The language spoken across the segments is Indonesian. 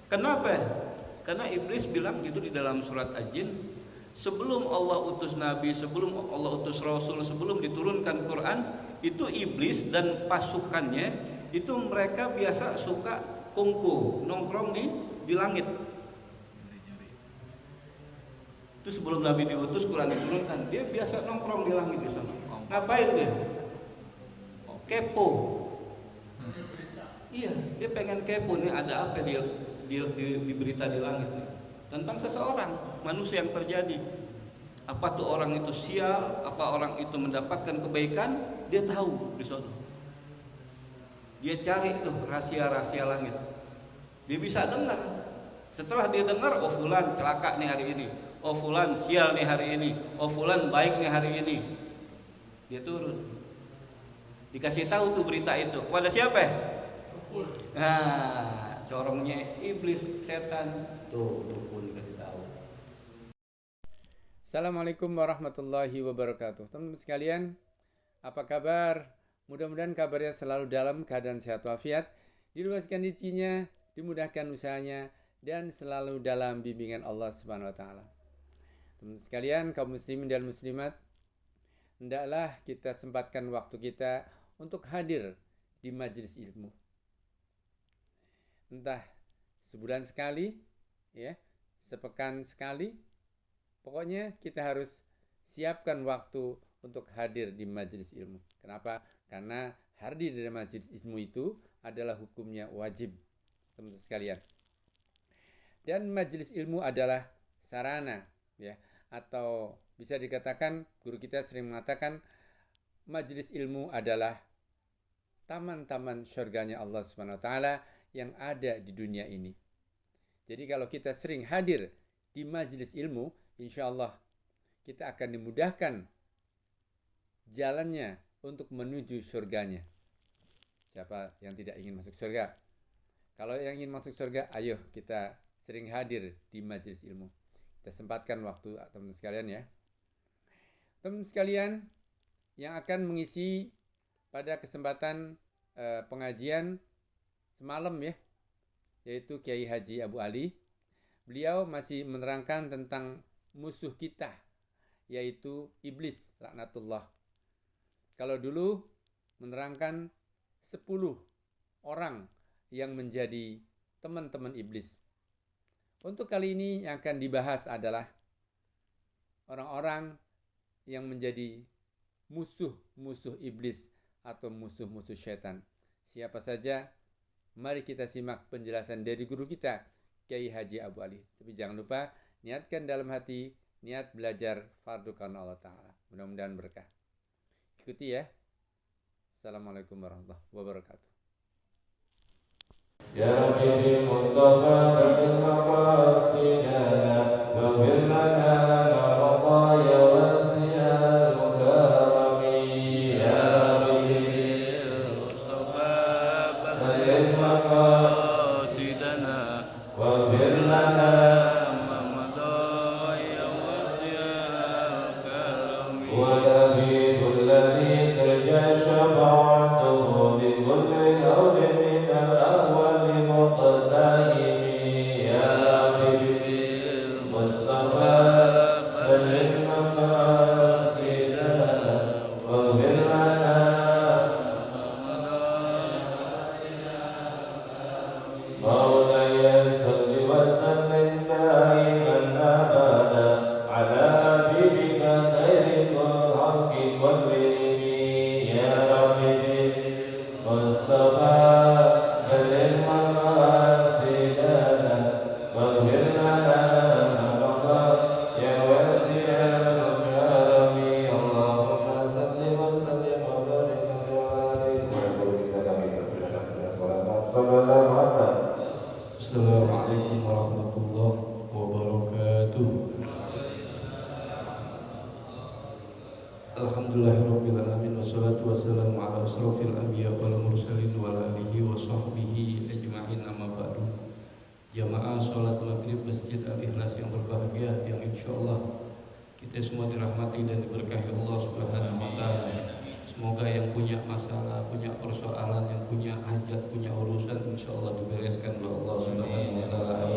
Kenapa? Karena iblis bilang gitu di dalam surat Al-Jin, sebelum Allah utus nabi, sebelum Allah utus rasul, sebelum diturunkan Quran, itu iblis dan pasukannya itu mereka biasa suka kungfu, nongkrong di langit. Itu sebelum nabi diutus, Quran diturunkan, dia biasa nongkrong di langit di sana. Ngapain dia? Kepo. Iya, dia pengen kepo nih ada apa di berita di langit nih. Tentang seseorang, manusia yang terjadi. Apa tuh orang itu sial, apa orang itu mendapatkan kebaikan, dia tahu di sana. Dia cari tuh rahasia-rahasia langit. Dia bisa dengar. Setelah dia dengar, oh fulan celaka nih hari ini, oh fulan sial nih hari ini, oh fulan baik nih hari ini. Dia turun. Dikasih tahu tuh berita itu kepada siapa? Nah, corongnya iblis, setan tuh pun dikasih tahu. Assalamualaikum warahmatullahi wabarakatuh. Teman-teman sekalian, apa kabar? Mudah-mudahan kabarnya selalu dalam keadaan sehat walafiat, diluaskan rezekinya, dimudahkan usahanya, dan selalu dalam bimbingan Allah Subhanahu wa taala. Teman-teman sekalian, kaum muslimin dan muslimat, hendaklah kita sempatkan waktu kita untuk hadir di majelis ilmu. Entah sebulan sekali, ya, sepekan sekali, pokoknya kita harus siapkan waktu untuk hadir di majelis ilmu. Kenapa? Karena hadir di majelis ilmu itu adalah hukumnya wajib, teman-teman sekalian. Dan majelis ilmu adalah sarana, ya, atau bisa dikatakan guru kita sering mengatakan majelis ilmu adalah taman-taman syurganya Allah Subhanahu wa taala yang ada di dunia ini. Jadi kalau kita sering hadir di majelis ilmu, insya Allah kita akan dimudahkan jalannya untuk menuju surganya. Siapa yang tidak ingin masuk surga? Kalau yang ingin masuk surga, ayo kita sering hadir di majelis ilmu. Kita sempatkan waktu teman-teman sekalian ya. Teman-teman sekalian yang akan mengisi pada kesempatan pengajian semalam ya, yaitu Kiai Haji Abu Ali. Beliau masih menerangkan tentang musuh kita, yaitu iblis laknatullah. Kalau dulu menerangkan 10 orang yang menjadi teman-teman iblis. Untuk kali ini yang akan dibahas adalah orang-orang yang menjadi musuh-musuh iblis atau musuh-musuh syaitan. Siapa saja? Mari kita simak penjelasan dari guru kita, Kiai Haji Abu Ali. Tapi jangan lupa, niatkan dalam hati, niat belajar fardu karena Allah Ta'ala. Mudah-mudahan berkah. Ikuti ya. Assalamualaikum warahmatullahi wabarakatuh. Ya Rabbi Mustafa bin Maqasidana wa birlana ya wasiyal mukarrami. Ya Rabbi Mustafa bin Maqasidana wa birlana ya wasiyal mukarrami. Wa labidul ladhi tarja syafa'atuhu bi kulli hawlin min al-ahwal Assalamualaikum warahmatullahi wabarakatuh. Alhamdulillahirabbil alamin wassalatu wassalamu ala asrofil anbiya wal mursalin wa alihi wa sahbihi ajma'in, amma ba'du. Jamaah salat maghrib Masjid Al-Ikhlas yang berbahagia, yang insyaallah kita semua dirahmati dan diberkahi Allah Subhanahu wa taala. Semoga yang punya masalah, punya persoalan, yang punya hajat, punya urusan, insya Allah dibereskan oleh Allah Subhanahu wa taala.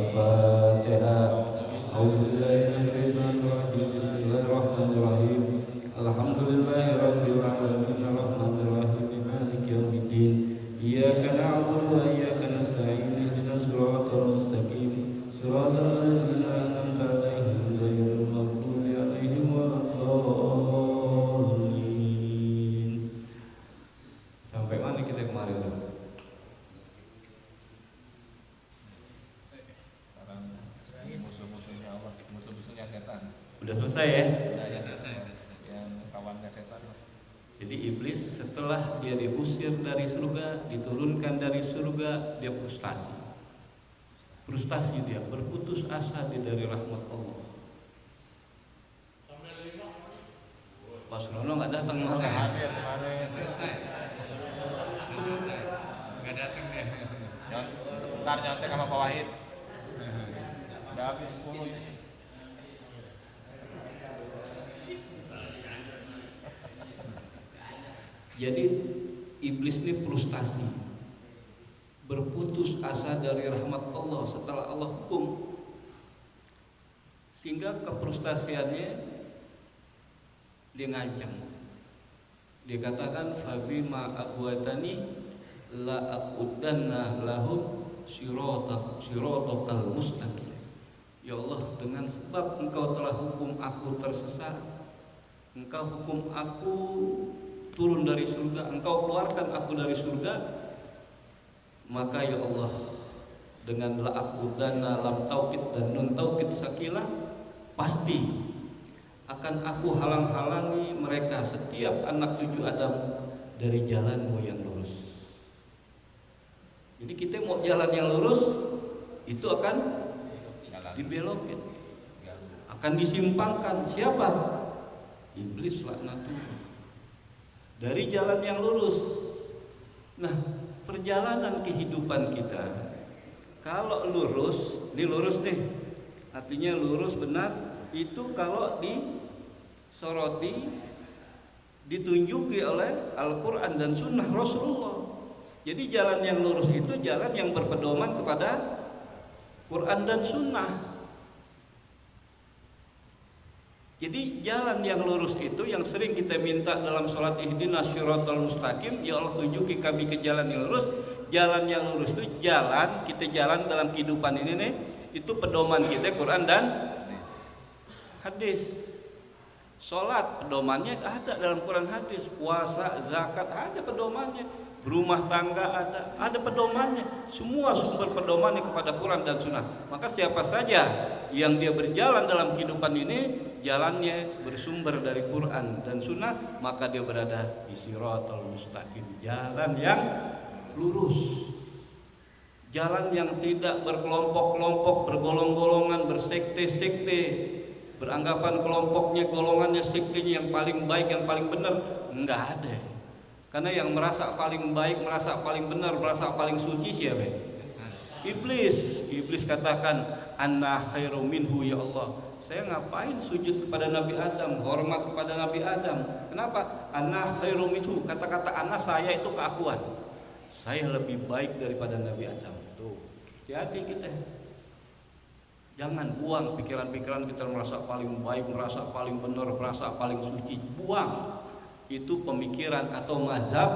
Udah selesai ya? Ya selesai. Yang kawannya setan. Jadi iblis setelah dia diusir dari surga, diturunkan dari surga, dia frustasi. Frustasi dia, berputus asa dia dari rahmat Allah. Pas Rono nggak datang Nggak malah. hadir kemarin. Selesai. Nggak datang dia. Ntar nyontek sama Pak Wahid. Udah habis 10 ini. Jadi iblis ini frustasi, berputus asa dari rahmat Allah setelah Allah hukum, sehingga kefrustasiannya dia ngancam. Dia katakan fabima abwatani la aqudanna lahum siratal mustaqim. Ya Allah, dengan sebab Engkau telah hukum aku tersesat, Engkau hukum aku turun dari surga, Engkau keluarkan aku dari surga, maka ya Allah, dengan la aqudanna lam taukid dan nun taukid sakilah, pasti akan aku halang-halangi mereka, setiap anak cucu Adam, dari jalanmu yang lurus. Jadi kita mau jalan yang lurus, itu akan dibelokin, akan disimpangkan. Siapa? Iblis laknatullah dari jalan yang lurus. Nah, perjalanan kehidupan kita kalau lurus, ini lurus nih, artinya lurus benar, itu kalau disoroti, ditunjuki oleh Al-Quran dan Sunnah Rasulullah. Jadi jalan yang lurus itu jalan yang berpedoman kepada Quran dan Sunnah. Jadi jalan yang lurus itu yang sering kita minta dalam sholat ihdinas syiratal mustaqim, ya Allah tunjuki kami ke jalan yang lurus. Jalan yang lurus itu jalan, kita jalan dalam kehidupan ini nih, itu pedoman kita Quran dan hadis. Sholat pedomannya ada dalam Quran hadis, puasa, zakat ada pedomannya, berumah tangga ada pedomannya, semua sumber pedomannya kepada Quran dan Sunnah. Maka siapa saja yang dia berjalan dalam kehidupan ini, jalannya bersumber dari Quran dan Sunnah, maka dia berada di Shiratal Mustaqim, jalan yang lurus, jalan yang tidak berkelompok-kelompok, bergolong-golongan, bersekte-sekte, beranggapan kelompoknya, golongannya, sektenya yang paling baik, yang paling benar. Enggak ada. Karena yang merasa paling baik, merasa paling benar, merasa paling suci siapa? Iblis. Iblis katakan, anna khairu minhu ya Allah. Saya ngapain sujud kepada Nabi Adam, hormat kepada Nabi Adam? Kenapa? Anna khairu minhu. Kata-kata anna, saya itu keakuan. Saya lebih baik daripada Nabi Adam. Tuh, hati-hati kita. Jangan buang pikiran-pikiran kita merasa paling baik, merasa paling benar, merasa paling suci. Buang. Itu pemikiran atau mazhab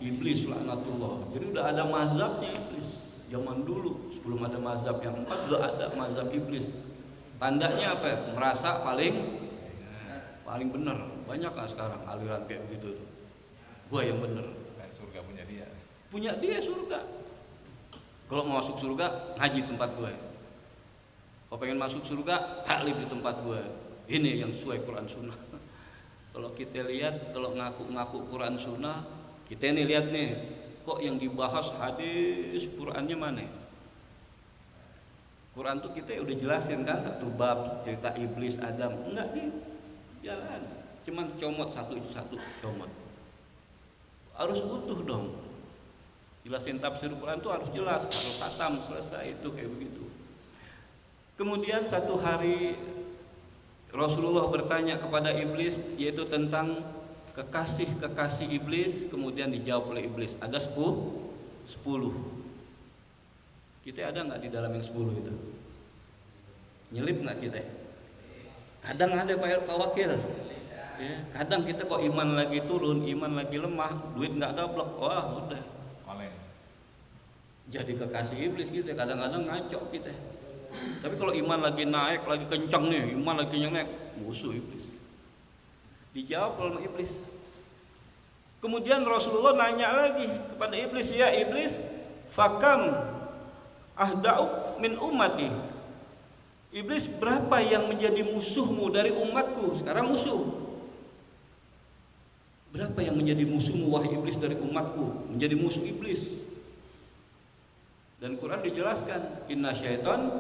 iblis laknatullah. Jadi udah ada mazhabnya iblis. Zaman dulu sebelum ada mazhab yang 4 udah ada mazhab iblis. Tandanya apa? Merasa paling benar. Banyak kan sekarang aliran kayak begitu. Gua yang benar. Surga punya dia. Punya dia surga. Kalau mau masuk surga, ngaji tempat gue. Kalau pengen masuk surga, taklif di tempat gue. Ini yang sesuai Quran Sunnah. Kalau kita lihat, kalau ngaku-ngaku Quran Sunnah, kita nih lihat nih, kok yang dibahas hadis Qurannya mana? Quran tuh kita udah jelasin kan, satu bab cerita iblis Adam, enggak nih, jalan, cuman comot satu comot. Harus utuh dong. Jelasin tafsir Quran tuh harus jelas, harus khatam, selesai, itu kayak begitu. Kemudian satu hari Rasulullah bertanya kepada iblis, yaitu tentang kekasih-kekasih iblis. Kemudian dijawab oleh iblis, ada 10. Kita ada nggak di dalam yang 10 itu? Nyelip nggak kita? Kadang ada fawakir ya, kadang kita kok iman lagi turun, iman lagi lemah, duit nggak dapat, wah udah jadi kekasih iblis gitu. Kadang-kadang ngaco kita. Tapi kalau iman lagi naik, lagi kencang nih, iman lagi naik, musuh iblis. Dijawab oleh iblis. Kemudian Rasulullah nanya lagi kepada iblis, ya iblis, fakam ahda'uk min ummati. Iblis, berapa yang menjadi musuhmu dari umatku? Sekarang musuh. Berapa yang menjadi musuhmu wahai iblis dari umatku? Menjadi musuh iblis. Dan Quran dijelaskan, inna syaitan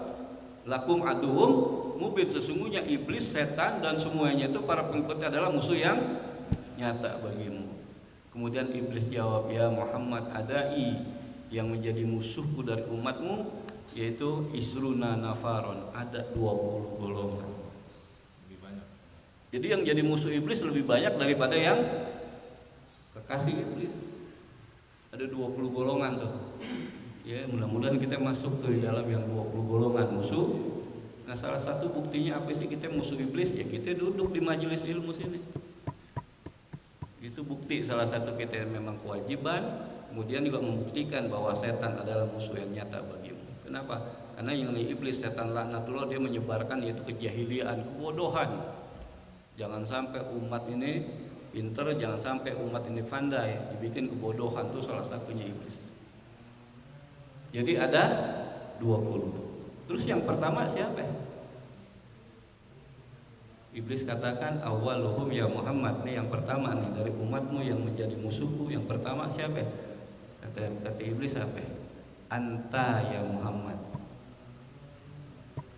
lakum aduhum mubin, sesungguhnya iblis, setan dan semuanya itu para pengikutnya adalah musuh yang nyata bagimu. Kemudian iblis jawab, ya Muhammad, adai yang menjadi musuhku dari umatmu, yaitu isruna nafaron, ada 20 golongan. Lebih banyak. Jadi yang jadi musuh iblis lebih banyak daripada yang kekasih iblis. Ada 20 golongan tuh. Ya, mudah-mudahan kita masuk ke dalam yang 20 golongan musuh. Nah, salah satu buktinya apa sih kita musuh iblis? Ya kita duduk di majelis ilmu sini. Itu bukti salah satu kita memang kewajiban. Kemudian juga membuktikan bahwa setan adalah musuh yang nyata bagimu. Kenapa? Karena yang namanya iblis, setan laknatullah, dia menyebarkan yaitu kejahilian, kebodohan. Jangan sampai umat ini pinter, jangan sampai umat ini pandai, dibikin kebodohan, itu salah satunya iblis. Jadi ada 20. Terus yang pertama siapa? Iblis katakan awaluhum ya Muhammad, nih yang pertama nih dari umatmu yang menjadi musuhku, yang pertama siapa? Kata iblis apa? Anta ya Muhammad.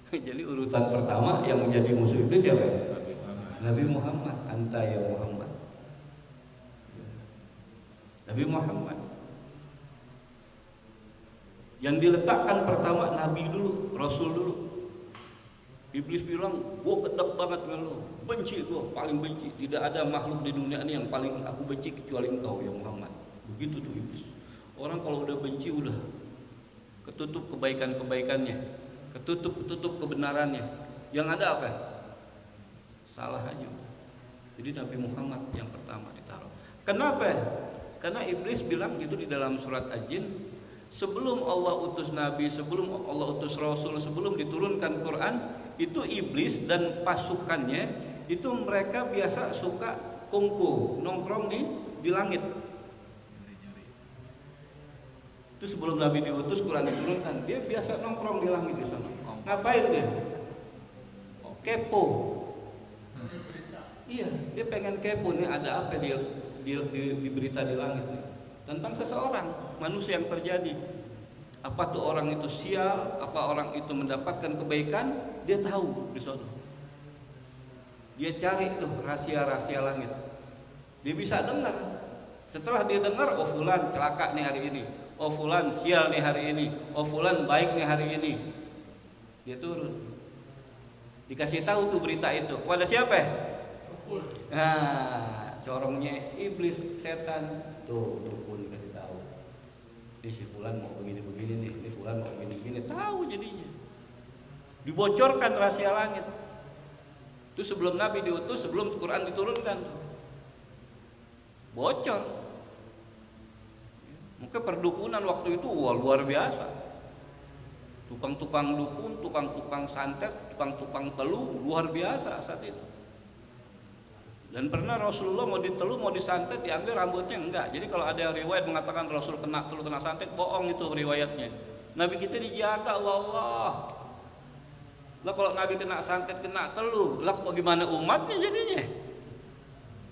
Jadi urutan pertama yang menjadi musuh iblis siapa? Nabi Muhammad. Anta ya Muhammad. Nabi Muhammad. Yang diletakkan pertama Nabi dulu, Rasul dulu. Iblis bilang, gua gedek banget dengan lo, benci gua, paling benci. Tidak ada makhluk di dunia ini yang paling aku benci kecuali engkau ya Muhammad. Begitu tuh iblis. Orang kalau udah benci udah ketutup kebaikan-kebaikannya, ketutup kebenarannya. Yang ada apa? Salah aja. Jadi Nabi Muhammad yang pertama ditaruh. Kenapa? Karena iblis bilang gitu di dalam surat Al-Jin, sebelum Allah utus Nabi, sebelum Allah utus Rasul, sebelum diturunkan Quran, itu iblis dan pasukannya itu mereka biasa suka kungfu, nongkrong di langit. Itu sebelum Nabi diutus, Quran diturunkan, dia biasa nongkrong di langit di sana. Ngapain dia? Kepo. Iya, dia pengen kepo nih ada apa di berita di langit nih. Tentang seseorang, manusia yang terjadi. Apa tuh orang itu sial, apa orang itu mendapatkan kebaikan, dia tahu di sana. Dia cari tuh rahasia-rahasia langit. Dia bisa dengar. Setelah dia dengar, oh fulan celaka nih hari ini. Oh fulan sial nih hari ini. Oh fulan baik nih hari ini. Dia turun. Dikasih tahu tuh berita itu. Kepada siapa? Nah, corongnya iblis, setan. Tuh pun dikasih tahu. Ini si fulan mau begini-begini nih, ini fulan mau begini-begini, tahu jadinya. Dibocorkan rahasia langit. Itu sebelum Nabi diutus, sebelum Quran diturunkan. Bocor. Mungkin perdukunan waktu itu luar biasa. Tukang-tukang dukun, tukang-tukang santet, tukang-tukang teluh luar biasa saat itu. Dan pernah Rasulullah mau ditelu, mau disantet, diambil rambutnya enggak. Jadi kalau ada riwayat mengatakan Rasul kena teluh, kena santet, bohong itu riwayatnya. Nabi kita dijaga Allah. Lah kalau Nabi kena santet, kena teluh, lah kok gimana umatnya jadinya?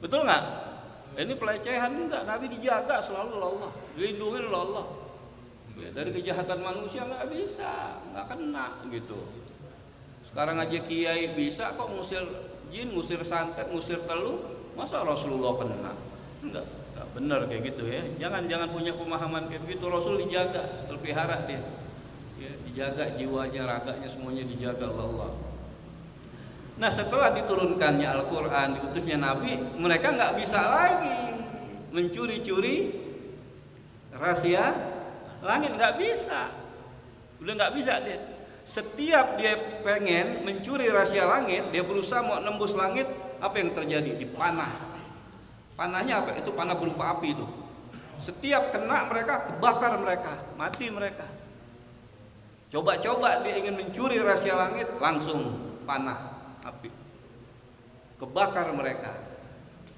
Betul nggak? Ini pelecehan enggak? Nabi dijaga selalu oleh Allah, dilindungi oleh Allah. Ya, dari kejahatan manusia nggak bisa, nggak kena gitu. Sekarang aja kiai bisa kok ngusir jin, ngusir santet, ngusir teluh, masa Rasulullah kena? Enggak benar kayak gitu ya. Jangan punya pemahaman kayak gitu. Rasul dijaga, terpelihara dia. Ya, dijaga jiwanya, raganya semuanya dijaga oleh Allah. Nah, setelah diturunkannya Al-Qur'an, diutusnya Nabi, mereka nggak bisa lagi mencuri-curi rahasia langit, nggak bisa. Udah nggak bisa dia. Setiap dia pengen mencuri rahasia langit, dia berusaha mau nembus langit, apa yang terjadi? Dipanah. Panahnya apa? Itu panah berupa api itu. Setiap kena mereka, kebakar mereka, mati mereka. Coba-coba dia ingin mencuri rahasia langit, langsung panah, api. Kebakar mereka.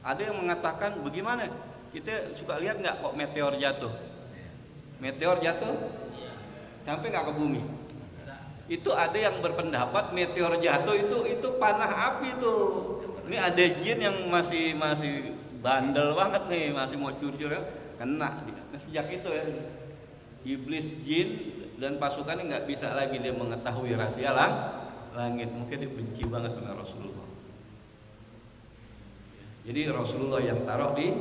Ada yang mengatakan bagaimana? Kita suka lihat nggak kok meteor jatuh? Meteor jatuh, sampai nggak ke bumi? Itu ada yang berpendapat meteor jatuh itu panah api tuh. Ini ada jin yang masih bandel banget nih, masih mau curcur ya, kena dia. Nah, sejak itu ya iblis, jin dan pasukannya nggak bisa lagi dia mengetahui rahasia langit. Mungkin dia benci banget dengan Rasulullah. Jadi Rasulullah yang taruh di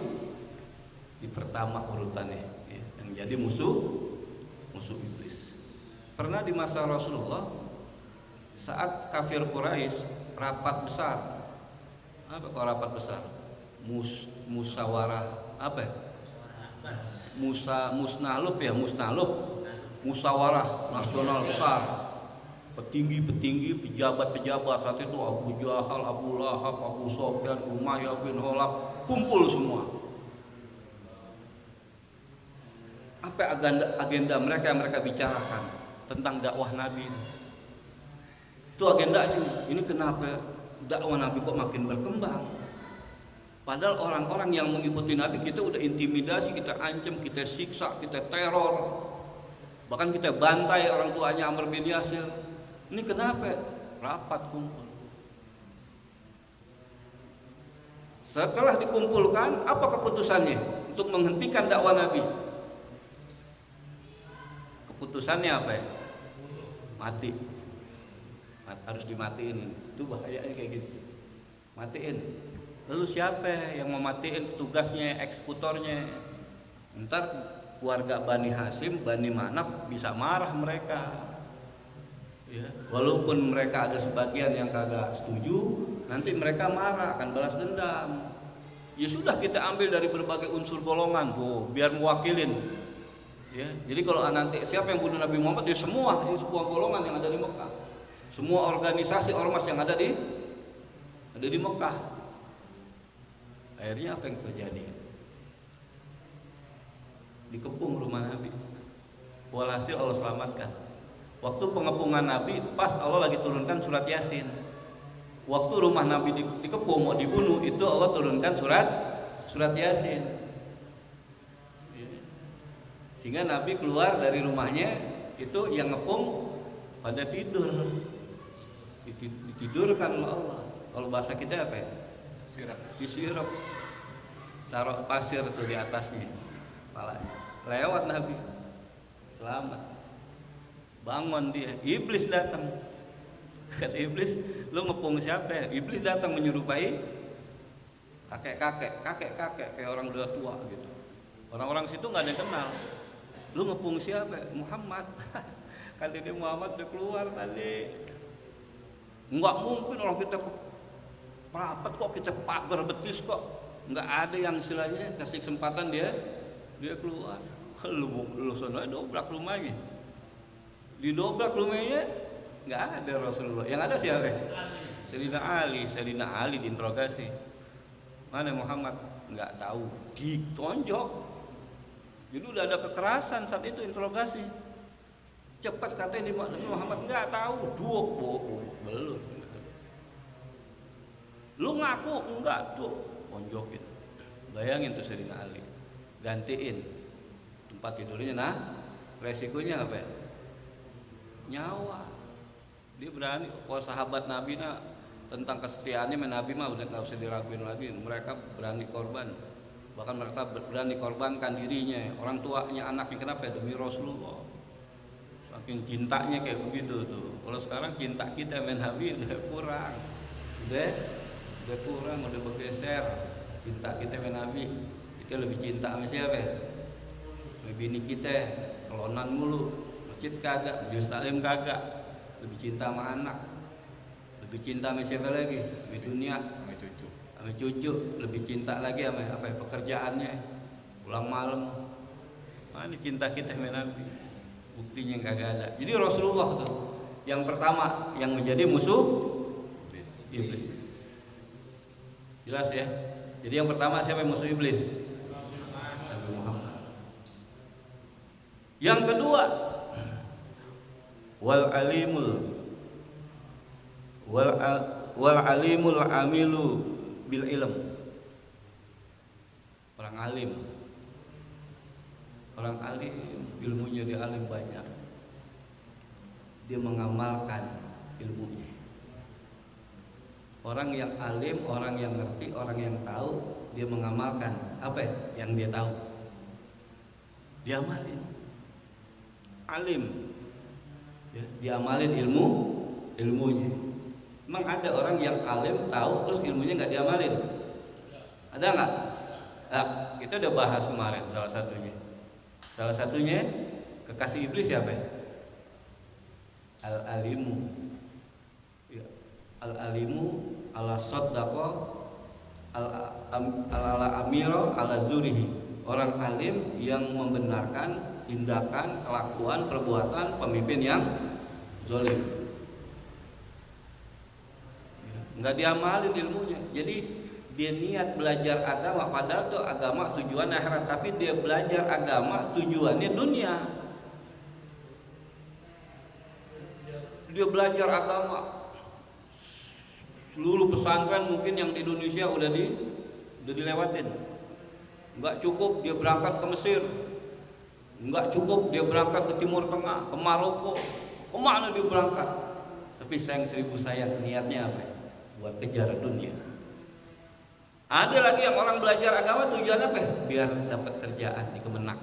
pertama urutannya, ya, yang jadi musuh iblis. Pernah di masa Rasulullah saat kafir Quraisy rapat besar. Apa kok rapat besar? Musyawarah apa ya? Musyawarah nasional besar. Petinggi-petinggi, pejabat-pejabat saat itu Abu Jahal, Abu Lahab, Abu Sufyan, Umayyah bin Khalaf kumpul semua. Apa agenda mereka yang mereka bicarakan tentang dakwah Nabi ini? Itu agendanya. Ini kenapa dakwah Nabi kok makin berkembang? Padahal orang-orang yang mengikuti Nabi kita udah intimidasi, kita ancam, kita siksa, kita teror, bahkan kita bantai orang tuanya Amr bin Yasir. Ini kenapa? Rapat kumpul. Setelah dikumpulkan, apa keputusannya untuk menghentikan dakwah Nabi? Keputusannya apa ya? Mati. Harus dimatiin. Itu bahayanya kayak gitu. Matiin. Lalu siapa yang mau matiin? Tugasnya, eksekutornya. Ntar keluarga Bani Hasyim, Bani Manaf bisa marah mereka. Ya, walaupun mereka ada sebagian yang kagak setuju, nanti mereka marah, akan balas dendam. Ya sudah, kita ambil dari berbagai unsur golongan tuh, biar mewakilin. Ya, jadi kalau nanti siapa yang bunuh Nabi Muhammad, dia semua di sebuah golongan yang ada di Mekah, semua organisasi ormas yang ada di Mekah. Akhirnya apa yang terjadi? Dikepung rumah Nabi. Walhasil Allah selamatkan. Waktu pengepungan Nabi, pas Allah lagi turunkan surat Yasin. Waktu rumah Nabi dikepung mau dibunuh, itu Allah turunkan surat Yasin. Sehingga Nabi keluar dari rumahnya, itu yang ngepung pada tidur. Ditidurkan oleh Allah. Kalau bahasa kita apa ya? Disirap. Taruh pasir tuh di atasnya. Palanya. Lewat Nabi. Selamat. Bangun dia. Iblis datang. Kata iblis, lu ngepung siapa ya? Iblis datang menyerupai kakek kayak orang udah tua gitu. Orang-orang situ nggak ada yang kenal. Lu ngepung siapa? Muhammad. Kali ini Muhammad udah keluar tadi. Nggak mungkin orang kita rapat kok, kita pagar betis kok. Nggak ada yang istilahnya kasih kesempatan dia keluar. Lu sono dobrak rumahnya. Didobrak rumahnya nggak ada Rasulullah. Yang ada siapa? Sayyidina Ali diinterogasi. Mana Muhammad? Nggak tahu. Ditonjok. Jadi udah ada kekerasan saat itu interogasi. Cepat katanya Muhammad nggak tahu. Belum. Lu ngaku enggak tuh, tonjokin. Bayangin tuh Sayyidina Ali. Gantiin tempat tidurnya, nah resikonya apa ya? Nyawa. Dia berani. Kalau sahabat Nabi tentang kesetiaannya Nabi mah udah nggak usah diraguin lagi. Mereka berani korban, bahkan mereka berani korbankan dirinya, orang tuanya, anaknya. Kenapa? Demi Rasulullah. Saking cintanya kayak begitu tuh. Kalau sekarang cinta kita Nabi udah kurang, udah bergeser. Cinta kita Nabi, kita lebih cinta sama siapa ya? Bini kita kelonan mulu, masjid kagak, majelis taklim kagak, lebih cinta sama anak, lebih cinta sama siapa lagi? Sama dunia, sama cucu, lebih cinta lagi sama apa? Pekerjaannya, pulang malam. Mana cinta kita sama Nabi? Buktinya kagak ada. Jadi Rasulullah tuh yang pertama yang menjadi musuh iblis. Jelas ya? Jadi yang pertama siapa yang musuh iblis? Nabi Muhammad. Yang kedua, wal alimul amilu bil ilm. Orang alim, ilmunya dia alim banyak. dia mengamalkan ilmunya. Orang yang alim, orang yang ngerti, orang yang tahu, dia mengamalkan apa yang dia tahu. Dia amalin. Alim, ya, diamalin ilmunya. Emang ada orang yang alim tahu terus ilmunya nggak diamalin? Ada nggak? Nah, kita udah bahas kemarin salah satunya. Salah satunya kekasih iblis siapa? Al-alimu. Ya. Al-alimu ala saddaqa ala amiro ala zurihi. Orang alim yang membenarkan tindakan, kelakuan, perbuatan pemimpin yang zalim. Nggak diamalin ilmunya. Jadi dia niat belajar agama, padahal tuh agama tujuan akhirat, tapi dia belajar agama tujuannya dunia. Dia belajar agama. Seluruh pesantren mungkin yang di Indonesia udah dilewatin. Nggak cukup dia berangkat ke Mesir, nggak cukup dia berangkat ke Timur Tengah, ke Maroko, kemana dia berangkat? Tapi sayang seribu sayang, niatnya apa? Buat kejar dunia. Ada lagi yang orang belajar agama tujuannya apa? Biar dapat kerjaan di Kemenak,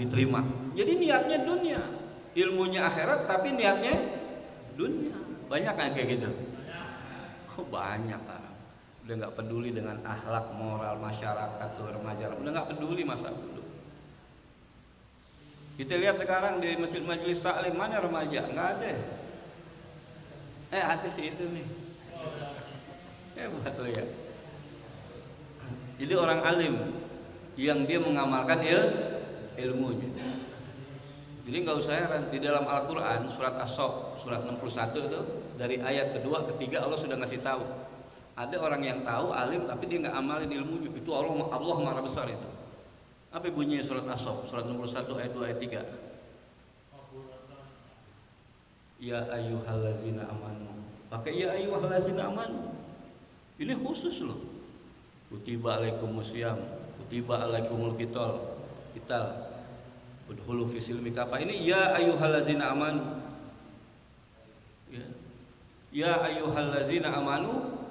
diterima. Jadi niatnya dunia, ilmunya akhirat, tapi niatnya dunia. Banyak kan kayak gitu? Oh, banyak lah. Udah nggak peduli dengan akhlak moral masyarakat tuh remaja, udah nggak peduli masa dulu. Kita lihat sekarang di masjid majelis taklim, mana remaja? Nggak ada. Ada sih itu nih. Hebat tuh ya. Jadi orang alim yang dia mengamalkan ilmunya. Jadi nggak usah heran, di dalam Al-Quran surat As-Saff surat 61 itu dari ayat kedua ketiga Allah sudah ngasih tahu. Ada orang yang tahu alim tapi dia nggak amalin ilmunya. Itu Allah marah besar itu. Apa bunyinya surat As-Saff surat 61 ayat 2 ayat 3? Ya ayyuhallazina amanu. Pakai ya ayyuhallazina amanu. Ini khusus loh. Kutiba alaikumusiyam, kutiba alaikumul qital. Udhulu fi silmi kafah. Ini ya ayyuhallazina amanu. Ya ayyuhallazina amanu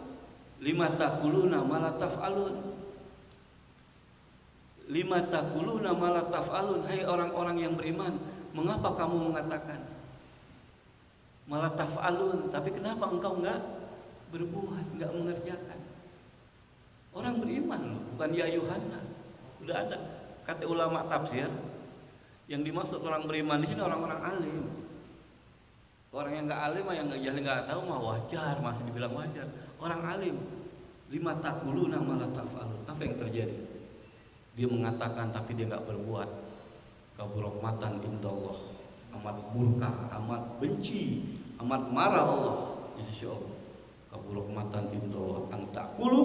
lima taquluna ma la taf'alun. Lima taquluna ma la taf'alun. Hai orang-orang yang beriman, mengapa kamu mengatakan ma la taf'alun, tapi kenapa engkau enggak berbuat, enggak mengerjakan? Orang beriman loh, bukan ya Yohanes. Udah ada kata ulama tafsir, yang dimaksud orang beriman di sini orang-orang alim. Orang yang enggak alim, yang enggak jahil, enggak tahu mah wajar, masih dibilang wajar. Orang alim, lima taquluna ma la taf'alun. Apa yang terjadi? Dia mengatakan tapi dia enggak berbuat. Kaburahmatan indallah. Amat murka, amat benci, amat marah Allah di sisi Allah. Kaburahmatan indallah ang taqulu,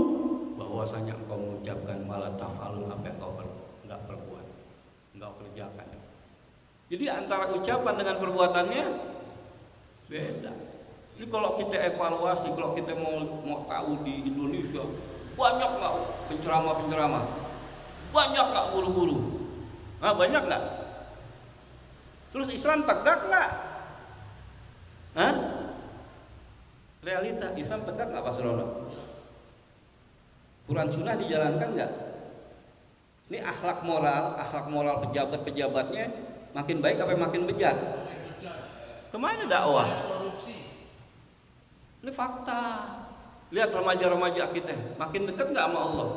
bahwasanya engkau mengucapkan ma la taf'alun, apa yang engkau enggak berbuat, enggak kerjakan. Jadi antara ucapan dengan perbuatannya beda. Jadi kalau kita evaluasi, kalau kita mau tahu di Indonesia banyak nggak penceramah, banyak nggak guru-guru, banyak nggak? Terus Islam tegak nggak? Realita Islam tegak nggak Pak Surono? Quran Sunnah dijalankan nggak? Ini akhlak moral pejabat-pejabatnya makin baik apa makin bejat? Kemana dakwah? Ini fakta. Lihat remaja-remaja kita, makin dekat nggak sama Allah?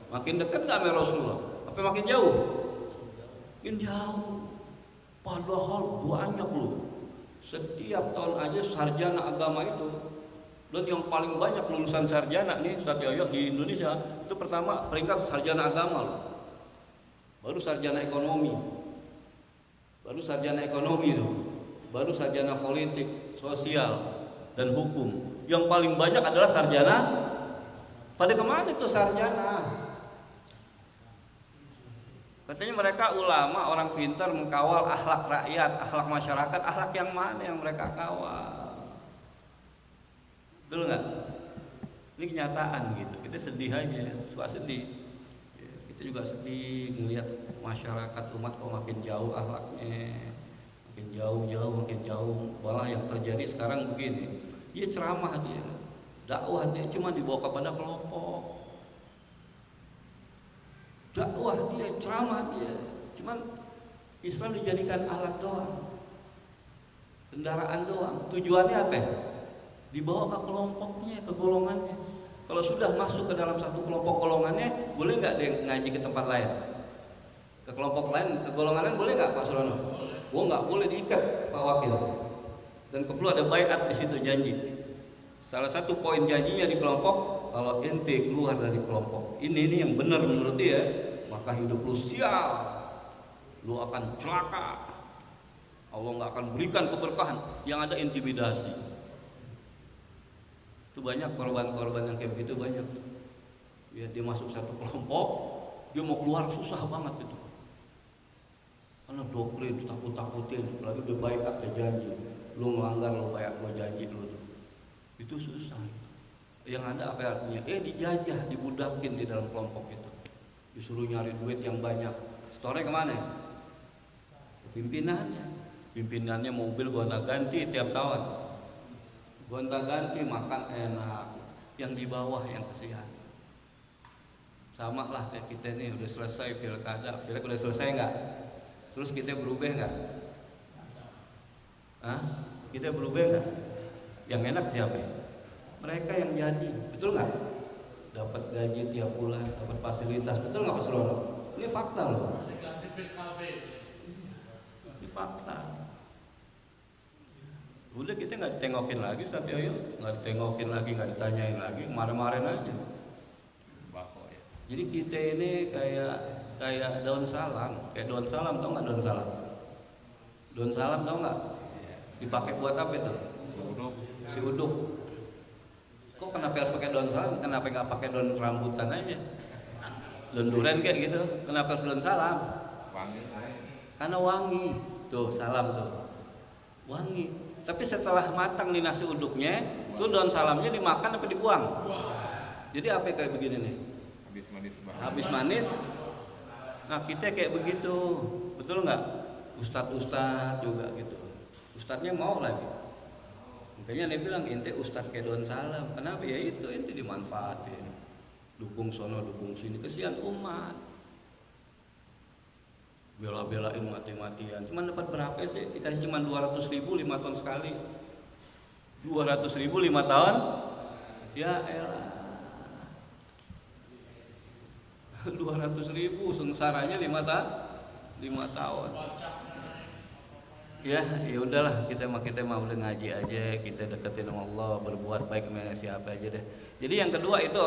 Makin dekat nggak sama Rasulullah? Apa makin jauh? Makin jauh. Padahal banyak loh. Setiap tahun aja sarjana agama itu, dan yang paling banyak lulusan sarjana nih Ustaz Yoyo di Indonesia itu pertama peringkat sarjana agama loh. Baru sarjana ekonomi. Baru sarjana politik, sosial, dan hukum. Yang paling banyak adalah sarjana. Pada kemana itu sarjana? Katanya mereka ulama, orang pintar mengkawal akhlak rakyat, akhlak masyarakat. Akhlak yang mana yang mereka kawal? Betul nggak? Ini kenyataan gitu. Kita sedih aja, suka sedih. Kita juga sedih melihat masyarakat umat kok makin jauh akhlaknya, makin jauh. Malah yang terjadi sekarang begini, dia ceramah, dia dakwah, dia cuma dibawa kepada kelompok. Dakwah dia, ceramah dia, cuman Islam dijadikan alat doang, kendaraan doang. Tujuannya apa? Dibawa ke kelompoknya, ke golongannya. Kalau sudah masuk ke dalam satu kelompok golongannya, boleh nggak dia ngaji ke tempat lain? Ke kelompok lain, ke golongan lain boleh nggak Pak Surono? Oh nggak boleh, diikat Pak Wakil. Dan perlu ada baiat di situ, janji. Salah satu poin janjinya di kelompok, kalau ente keluar dari kelompok ini yang benar menurut dia, maka hidup lu sial, lu akan celaka, Allah nggak akan berikan keberkahan. Yang ada intimidasi. Itu banyak korban-korban yang kayak begitu, banyak. Ya, dia masuk satu kelompok, dia mau keluar susah banget itu. Karena doktrin, takut-takutin, apalagi dia baiat, dia janji. Lu melanggar, lu baiat, lu janji lu. Itu susah. Yang ada apa artinya? Dijajah, dibudakin di dalam kelompok itu. Disuruh nyari duit yang banyak. Store kemana? Pimpinannya mobil gonta-ganti tiap tahun. Gonta-ganti, makan enak. Yang di bawah yang kesian. Sama lah kayak kita nih, udah selesai pilkada, udah selesai nggak? Terus kita berubah nggak? Kita berubah nggak? Yang enak siapa? Mereka yang jadi, betul nggak? Dapat gaji tiap bulan, dapat fasilitas, betul nggak Pak Surono? Ini fakta loh. Ini fakta. Udah kita nggak ditengokin lagi, Ustaz Yoyo, nggak ditengokin lagi, nggak ditanyain lagi, kemarin-kemarin aja. Jadi kita ini kayak daun salam, tau nggak daun salam? Daun salam tau nggak? Dipakai buat apa itu? Si uduk. Kok kenapa harus pakai daun salam? Kenapa nggak pakai daun rambutan aja? Daun duren kayak gitu. Kenapa harus daun salam? Wangi. Karena wangi. Tuh salam tuh, wangi. Tapi setelah matang nih nasi uduknya, tuh daun salamnya dimakan apa dibuang? Jadi apa kayak begini nih? Habis manis. Nah kita kayak begitu, betul nggak? Ustadz juga gitu. Ustadznya mau lagi. Makanya dia bilang ente ustadz kayak daun salam. Kenapa? Ya itu ente dimanfaatin. Dukung sono, dukung sini, kesian umat. Bela-belain mati-matian. Cuman dapat berapa sih? Dikasih cuma 200.000 5 tahun sekali. 200.000 5 tahun? Ya elah. 200.000 sengsaranya 5 tahun. Ya udahlah, kita mah udah ngaji aja, kita deketin sama Allah, berbuat baik sama siapa aja deh. Jadi yang kedua itu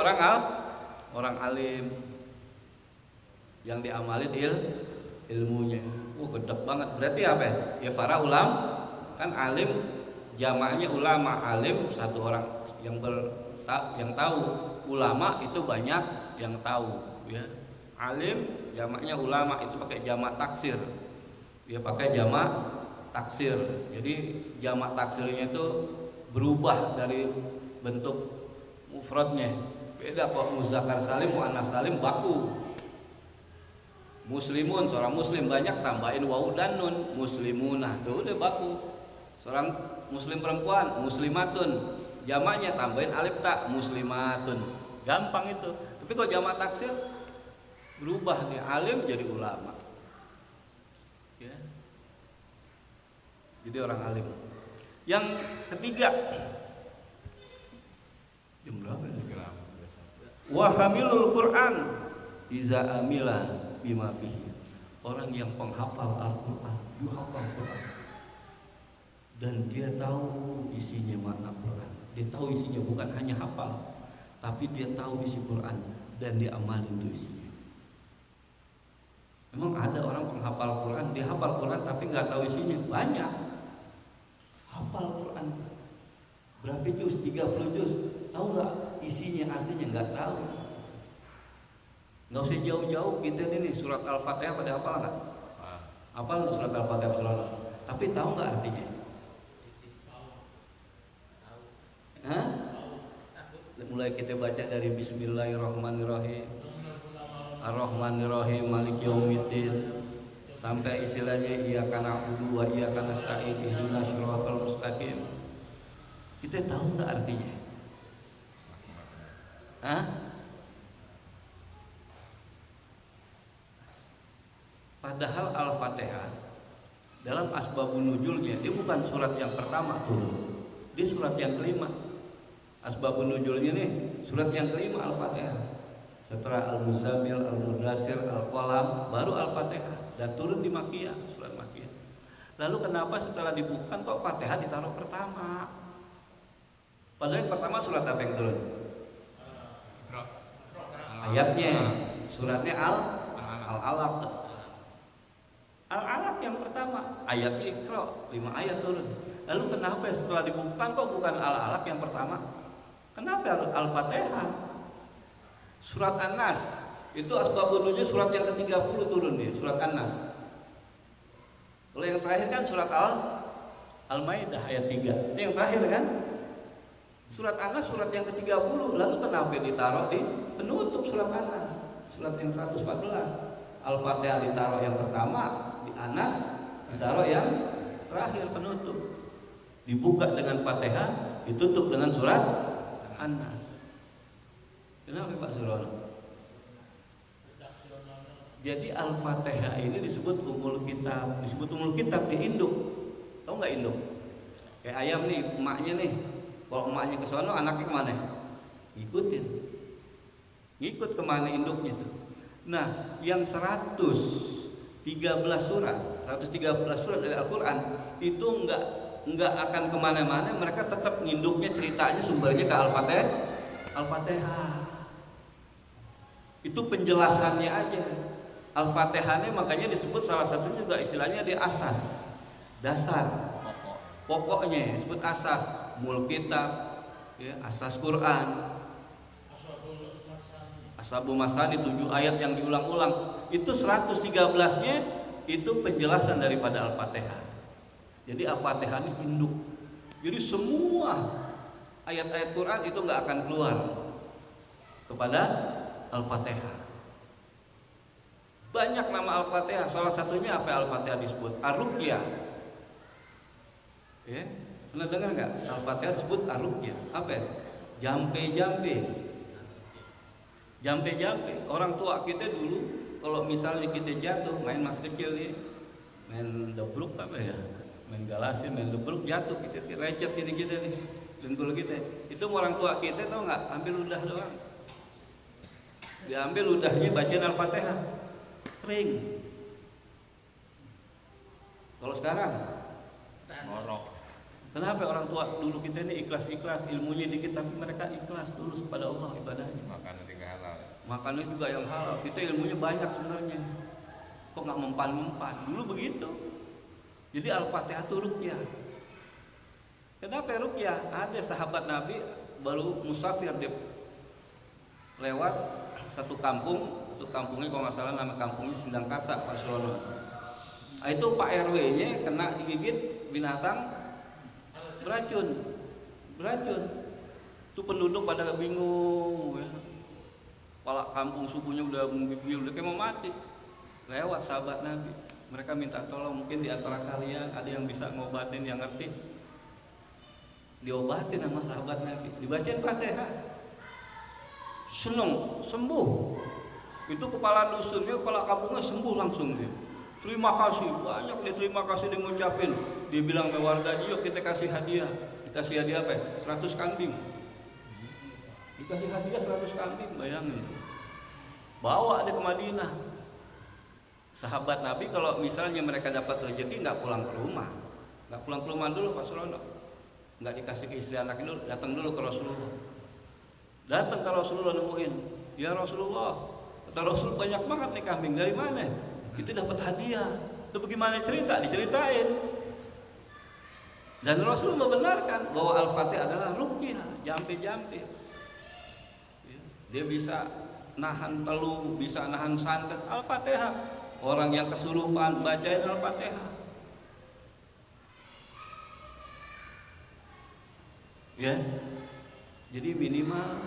orang alim yang diamalin ilmunya. Gedek banget. Berarti apa ya? Ya para ulama, kan alim jamaknya ulama, alim satu orang yang tahu. Ulama itu banyak yang tahu. Ya, alim jamaknya ulama, itu pakai jamak taksir. Dia pakai jamak taksir. Jadi jamak taksirnya itu berubah dari bentuk mufradnya. Beda kok muzakkar salim, muannas salim baku. Muslimun seorang muslim banyak, tambahin wawu dan nun, muslimunah tuh udah baku. Seorang muslim perempuan, muslimatun, jamaknya tambahin alif ta, muslimatun. Gampang itu. Tapi kalau jamak taksir berubah nih, alim jadi ulama. Ya. Jadi orang alim. Yang ketiga, jam berapa ini? Wa hamilul Quran iza amila bima fihi. Orang yang penghafal Al-Quran, dia hafal Quran dan dia tahu isinya makna Quran. Dia tahu isinya, bukan hanya hafal, tapi dia tahu isi Quran dan dia amalin itu isinya. Emang ada orang penghafal Quran, dia hafal Quran tapi nggak tahu isinya? Banyak. Hafal Quran berapa juz? 30 juz. Tahu nggak isinya, artinya nggak tahu. Nggak usah jauh-jauh, kita ini surat Al-Fatihah pada hafal nggak? Hafal nggak surat Al-Fatihah selalu? Tapi tahu nggak artinya? Hah? Mulai kita baca dari Bismillahirrahmanirrahim, Ar-Rahmanirrahim, Maliki Yaumiddin, sampai istilahnya iyyaka na'budu wa iyyaka nasta'in ihdinas siratal mustaqim. Kita tahu nggak artinya? Hah? Padahal Al-Fatihah dalam asbabun nuzulnya dia bukan surat yang pertama turun. Dia surat yang kelima. Asbabun nuzulnya nih surat yang kelima Al-Fatihah. Setelah Al-Muzammil, Al-Mudaththir, Al-Qalam baru Al-Fatihah dan turun di Makkiyah, surat Makkiyah. Lalu kenapa setelah dibuka kok Fatihah ditaruh pertama? Padahal yang pertama surat apa yang turun? Ayatnya, suratnya Al-Alaq. Al-Alaq yang pertama, ayatnya Iqra, 5 ayat turun. Lalu kenapa setelah dibuka kok bukan Al-Alaq yang pertama? Kenapa harus Al-Fatihah? Surat An-Nas itu asbabun nuzul surat yang ke-30 turun dia, surat An-Nas. Kalau yang terakhir kan surat Al-Maidah ayat 3. Itu yang terakhir kan? Surat An-Nas surat yang ke-30. Lalu kenapa ditaruh di penutup surat An-Nas? Surat yang 114. Al-Fatihah ditaruh yang pertama, di An-Nas ditaruh yang terakhir penutup. Dibuka dengan Fatihah, ditutup dengan surat An-Nas. Kenapa Pak Surono? Jadi Al-Fatihah ini disebut umul kitab, di induk. Tahu nggak induk? Kayak ayam nih, emaknya nih. Kalau emaknya ke sono, anaknya kemana? Ngikutin. Ngikut kemana induknya tuh. Nah, yang 113 surat dari Al-Quran itu enggak akan kemana-mana, mereka tetap nginduknya ceritanya sumbernya ke Al-Fatihah. Itu penjelasannya aja. Al-Fatihah ini makanya disebut salah satunya juga istilahnya di asas, dasar, pokoknya disebut asas, mul kitab, ya, asas Quran. Ashabul Masani 7 ayat yang diulang-ulang. Itu 113-nya itu penjelasan daripada Al-Fatihah. Jadi Al-Fatihah ini induk. Jadi semua ayat-ayat Quran itu nggak akan keluar kepada Al-Fatihah. Banyak nama Al-Fatihah. Salah satunya apa Al-Fatihah disebut? Ar-Ruqyah. Ya, pernah dengar nggak? Al-Fatihah disebut Ar-Ruqyah. Apa ya? Jampe-jampe. Jampe-jampe, orang tua kita dulu kalau misalnya kita jatuh main masih kecil nih, main debruk apa ya, main galasin, main debruk jatuh kita sih lecet sini kita nih, dengkul kita. Itu orang tua kita tahu nggak? Ambil ludah doang, diambil ludahnya bacain Al-Fatihah, kering. Kalau sekarang, ngorok. Kenapa orang tua dulu kita ini ikhlas-ikhlas, ilmunya dikit tapi mereka ikhlas dulu kepada Allah ibadahnya. Makannya juga yang halal. Kita ilmunya banyak sebenarnya. Kok nggak mempan-mempan? Dulu begitu. Jadi Al-Fatihah itu ruqyah. Kenapa ruqyah? Ada sahabat Nabi baru musafir dia lewat satu kampung. Itu kampungnya kalau nggak salah nama kampungnya Sindangkasa, Pak Surono. Itu Pak RW-nya kena digigit binatang beracun. Itu penduduk pada bingung ya. Kepala kampung subuhnya udah menggigil, udah kayak mau mati. Lewat sahabat Nabi, mereka minta tolong, mungkin di antara kalian ada yang bisa ngobatin, yang ngerti. Diobatin sama sahabat Nabi, dibacain Fatihah. Seneng, sembuh. Itu kepala dusunnya, kepala kampungnya sembuh langsung dia. Terima kasih, banyak dia terima kasih dia ngucapin. Dia bilang ke warganya, yuk kita kasih hadiah. Dikasih hadiah apa? 100 kambing. Dikasih hadiah 100 kambing, bayangin. Bawa dia ke Madinah. Sahabat Nabi kalau misalnya mereka dapat rezeki nggak pulang ke rumah. Nggak pulang ke rumah dulu Pak Surono. Nggak dikasih ke istri anaknya dulu, datang dulu ke Rasulullah. Datang ke Rasulullah nemuin, ya Rasulullah, kata Rasul banyak banget nih kambing, dari mana? Itu dapat hadiah. Itu bagaimana cerita? Diceritain. Dan Rasul membenarkan bahwa Al-Fatihah adalah ruqyah, jampe-jampe. Dia bisa nahan teluh, bisa nahan santet. Al-Fatihah. Orang yang kesurupan bacain Al-Fatihah. Ya. Jadi minimal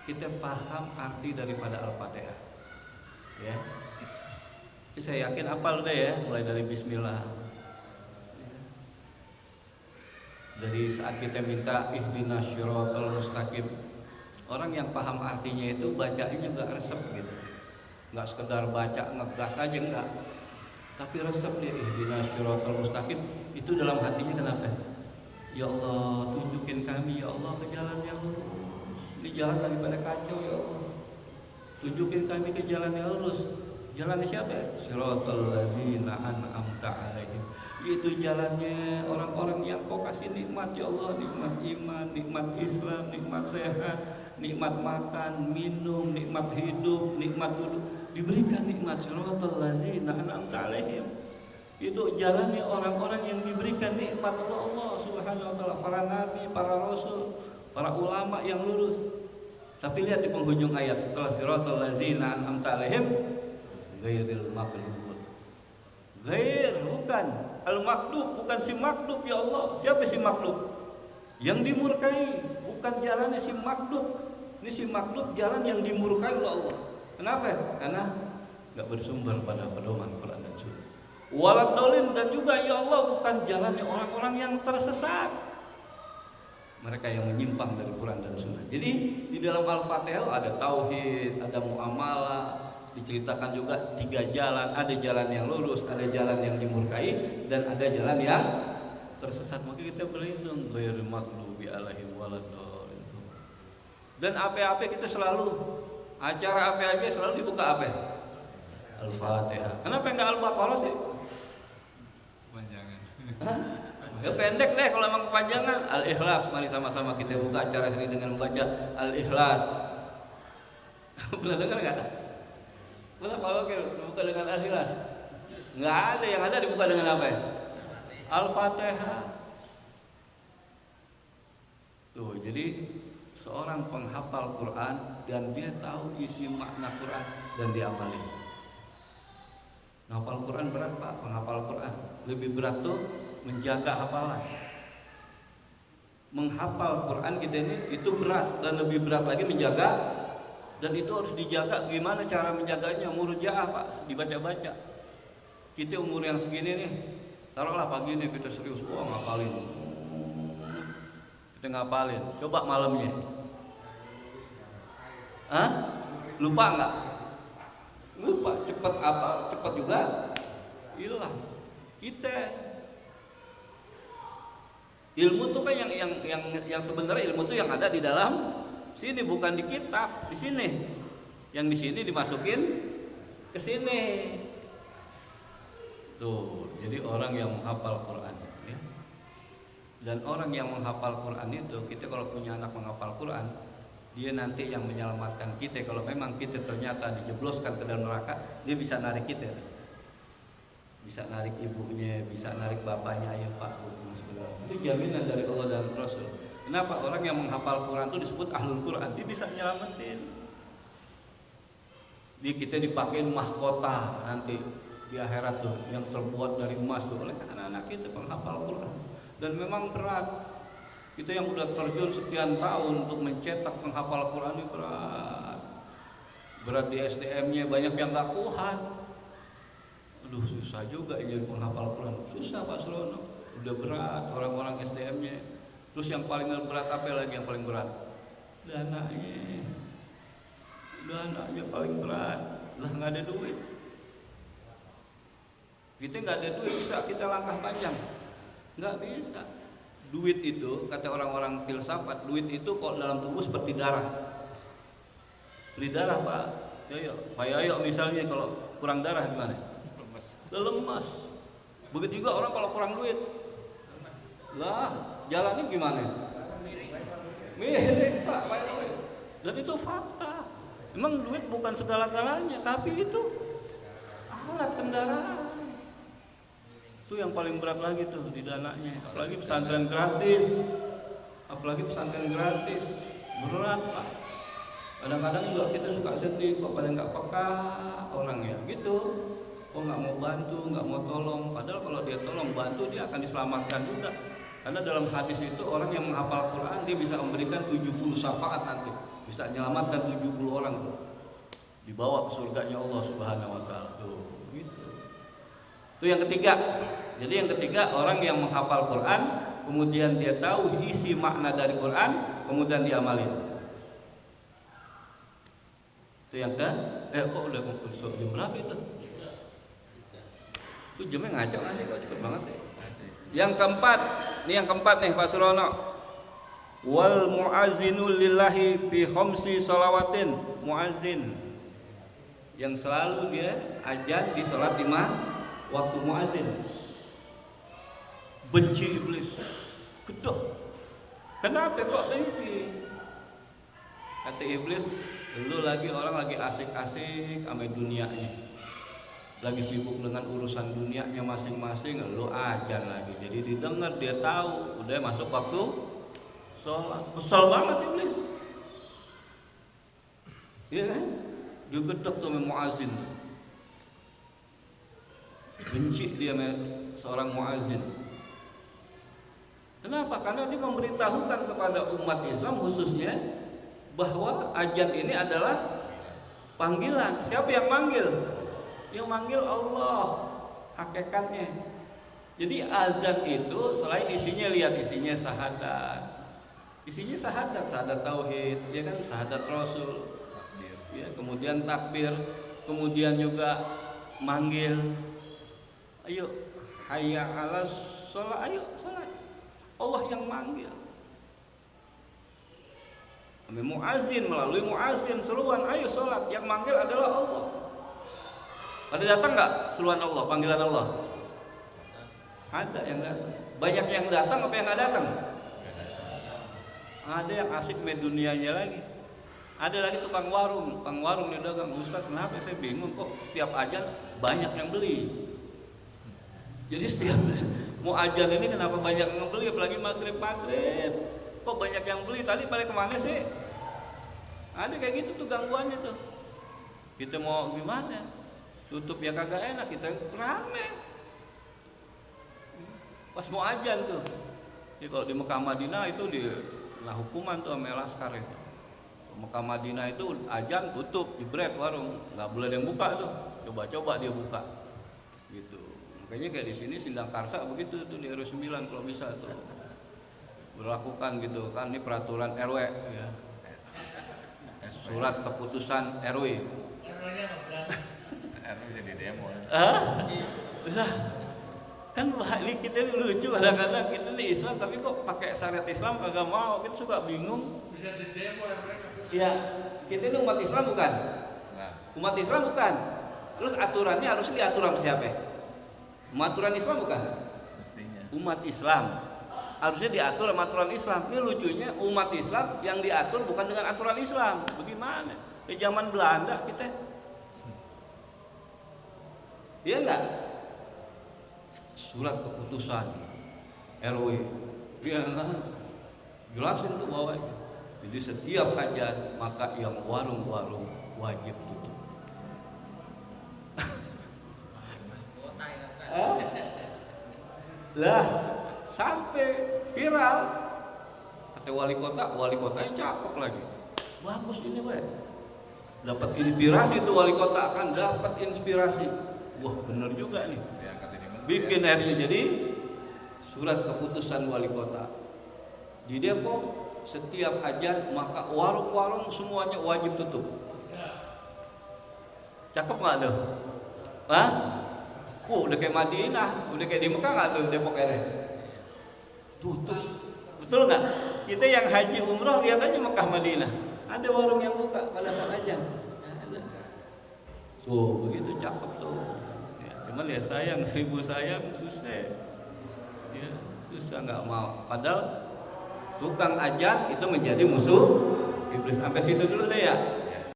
kita paham arti daripada Al-Fatihah. Ya. Tapi saya yakin hafal deh ya, mulai dari bismillah. Dari saat kita minta ihdinas syiratal mustaqim, orang yang paham artinya itu bacanya juga resep gitu. Enggak sekedar baca ngegas aja enggak. Tapi resep dia ihdinas syiratal mustaqim itu dalam hatinya kenapa? Ya Allah, tunjukin kami ya Allah ke jalan yang lurus. Ini jalan daripada kacau ya Allah. Tunjukin kami ke jalan yang lurus. Jalan siapa? Syiratal ladzina an'amta 'alaihim. Itu jalannya orang-orang yang kau kasih nikmat ya Allah, nikmat iman, nikmat Islam, nikmat sehat, nikmat makan, minum, nikmat hidup, nikmat duduk, diberikan nikmat syiratal ladzina an'amta 'alaihim. Itu jalannya orang-orang yang diberikan nikmat oleh Allah Subhanahu wa taala, para nabi, para rasul, para ulama yang lurus. Tapi lihat di penghujung ayat setelah syiratal ladzina an'amta 'alaihim ghairil maghdub. Ghair bukan al-maghdub, bukan si maghdub ya Allah. Siapa si maghdub? Yang dimurkai, bukan jalannya si maghdub. Ini si maghdub jalan yang dimurkai oleh Allah. Kenapa? Karena enggak bersumber pada pedoman Quran dan Sunnah. Walad dolin, dan juga ya Allah bukan jalannya orang-orang yang tersesat. Mereka yang menyimpang dari Quran dan Sunnah. Jadi di dalam Al-Fatihah ada tauhid, ada muamalah, diceritakan juga 3 jalan, ada jalan yang lurus, ada jalan yang dimurkai, dan ada jalan yang tersesat. Maka kita berlindung ghairil maghdubi 'alaihim waladdallin. Dan apa-apa kita selalu, acara apa aja selalu dibuka apa? Al-Fatihah. Kenapa enggak Al-Baqarah sih? Panjangan. Ya pendek deh kalau emang kepanjangan. Al-Ikhlas, mari sama-sama kita buka acara ini dengan membaca Al-Ikhlas. Pernah dengar enggak? Kenapa buka dengan Al-Ikhlas? Enggak ada, yang ada dibuka dengan apa? Al-Fatihah. Tuh, jadi seorang penghafal Quran dan dia tahu isi makna Quran dan dia amali. Menghafal Quran berat Pak, penghafal Quran. Lebih berat tuh menjaga hafalan. Menghafal Quran kita ini itu berat, dan lebih berat lagi menjaga. Dan itu harus dijaga. Gimana cara menjaganya? Murojaah Pak, dibaca-baca. Kita umur yang segini nih, taruhlah pagi nih kita serius, wah ngapalin. Kita ngapalin. Coba malamnya. Hah? Lupa nggak? Lupa. Cepat apa? Cepat juga hilang. Kita ilmu tuh kan yang sebenarnya ilmu tuh yang ada di dalam sini, bukan di kitab, di sini. Yang di sini dimasukin ke sini. Tuh, jadi orang yang menghafal Quran ya. Dan orang yang menghafal Quran itu, kita kalau punya anak menghafal Quran, dia nanti yang menyelamatkan kita. Kalau memang kita ternyata dijebloskan ke dalam neraka, dia bisa narik kita. Bisa narik ibunya, bisa narik bapaknya, ayo Pak, Bu. Itu jaminan dari Allah dan Rasul. Kenapa? Orang yang menghafal Quran itu disebut ahlul Quran, dia bisa nyelamatin. Kita dipakein mahkota nanti di akhirat tuh, yang terbuat dari emas tuh oleh anak-anak kita penghafal Quran. Dan memang berat. Kita yang udah terjun sekian tahun untuk mencetak penghafal Quran ini berat. Berat di SDM-nya, banyak yang gak kuat. Aduh, susah juga jadi penghafal Quran. Susah Pak Surono. Udah berat orang-orang SDM-nya. Terus yang paling berat apa lagi yang paling berat? Dananya paling berat. Lah nggak ada duit. Kita nggak ada duit, bisa kita langkah panjang? Nggak bisa. Duit itu, kata orang-orang filsafat, duit itu kok dalam tubuh seperti darah. Seperti darah Pak. Yoyo misalnya kalau kurang darah gimana? Lemas. Begitu juga orang kalau kurang duit. Lah, jalannya gimana? Mirip Pak. Dan itu fakta. Memang duit bukan segala-galanya, tapi itu alat kendaraan. Itu yang paling berat lagi tuh di dananya. Apalagi pesantren gratis. Berat Pak. Kadang-kadang juga kita suka sedih kok pada nggak peka orang ya gitu. Kok nggak mau bantu, nggak mau tolong. Padahal kalau dia tolong bantu, dia akan diselamatkan juga. Karena dalam hadis itu orang yang menghafal Quran dia bisa memberikan 70 syafaat nanti, bisa menyelamatkan 70 orang tuh. Dibawa ke surganya Allah Subhanahu wa taala tuh. Gitu. Itu yang ketiga. Jadi yang ketiga, orang yang menghafal Quran, kemudian dia tahu isi makna dari Quran, kemudian diamalin. Itu yang kok udah jam berapa itu? Itu jamnya ngaco nggak sih? Kok cepet banget sih? Yang keempat nih Pak Surono. Wal muazzinu lillahi fi khamsi shalawatin. Muazzin yang selalu dia azan di salat 5 waktu muazzin. Benci iblis, gedok. Kenapa kok benci? Kata iblis, lu orang lagi asik-asik sama dunianya, lagi sibuk dengan urusan dunianya masing-masing, lu azan lagi. Jadi didengar, dia tahu, udah masuk waktu sholat. Kesel banget iblis, iya kan? Dia gedok tuh muazzin tuh. Benci dia seorang muazzin. Kenapa? Karena dia memberitahukan kepada umat Islam khususnya bahwa azan ini adalah panggilan. Siapa yang manggil? Yang manggil Allah, hakikatnya. Jadi azan itu selain isinya, lihat isinya syahadat. Isinya syahadat tauhid, ya kan, syahadat Rasul. Ya, kemudian takbir, kemudian juga manggil. Ayo, hayya 'alas shalah, ayo salat. Allah yang manggil. Melalui muazzin seruan, ayo sholat. Yang manggil adalah Allah. Ada datang nggak seruan Allah, panggilan Allah? Ada yang datang. Banyak yang datang apa yang nggak datang? Ada yang asik main dunianya lagi. Ada lagi tukang warung nih dagang. Ustaz, kenapa saya bingung kok setiap azan banyak yang beli? Jadi setiap mau azan ini kenapa banyak yang beli, apalagi maghrib? Kok banyak yang beli? Tadi pada kemana sih? Ada kayak gitu tuh gangguannya tuh. Kita mau gimana? Tutup ya kagak enak, kita rame. Pas mau azan tuh. Jadi kalau di Mekah Madinah itu kena hukuman tuh sama laskar itu. Mekah Madinah itu azan tutup, jebret warung, nggak boleh ada yang buka tuh. Coba-coba dia buka. Gitu. Makanya kayak di sini Sindang Karsa begitu tuh di RW 9 kalau bisa tuh berlakukan gitu kan, ini peraturan RW ya. Surat keputusan RW. RW jadi demo. Lah kan ini kita ini lucu, kadang-kadang kita ini Islam tapi kok pakai syariat Islam kagak mau, kita suka bingung. Bisa di demo ya mereka. Ya, kita ini umat Islam bukan? Nah, Umat Islam bukan. Terus aturannya harusnya diatur sama siapa? Aturan Islam bukan? mestinya. Umat Islam harusnya diatur sama aturan Islam. Ini lucunya umat Islam yang diatur bukan dengan aturan Islam. Bagaimana? Di zaman Belanda kita, iya enggak? Surat keputusan RW, iya enggak? Jelasin tuh bawahnya. Jadi setiap kajian maka yang warung-warung wajib tutup. Lah sampai viral, kata wali kotanya cakep lagi, bagus ini weh, dapat inspirasi tuh wali kota, akan dapat inspirasi. Wah bener juga nih, Diangkat ini menteri. bikin akhirnya jadi surat keputusan wali kota di Depok. Setiap azan maka warung-warung semuanya wajib tutup. Cakep nggak tuh? Hah? Udah kayak Madinah, udah kayak di Mekah nggak tuh Depok ini? Tutup, betul nggak? Kita yang haji umroh lihat aja Mekah Madinah, ada warung yang buka pada saat azan. Tuh begitu cakep tuh. Ya, cuman ya sayang, 1000 sayang susah. Ya, susah nggak mau. Padahal tukang azan itu menjadi musuh iblis. Sampai situ dulu deh ya.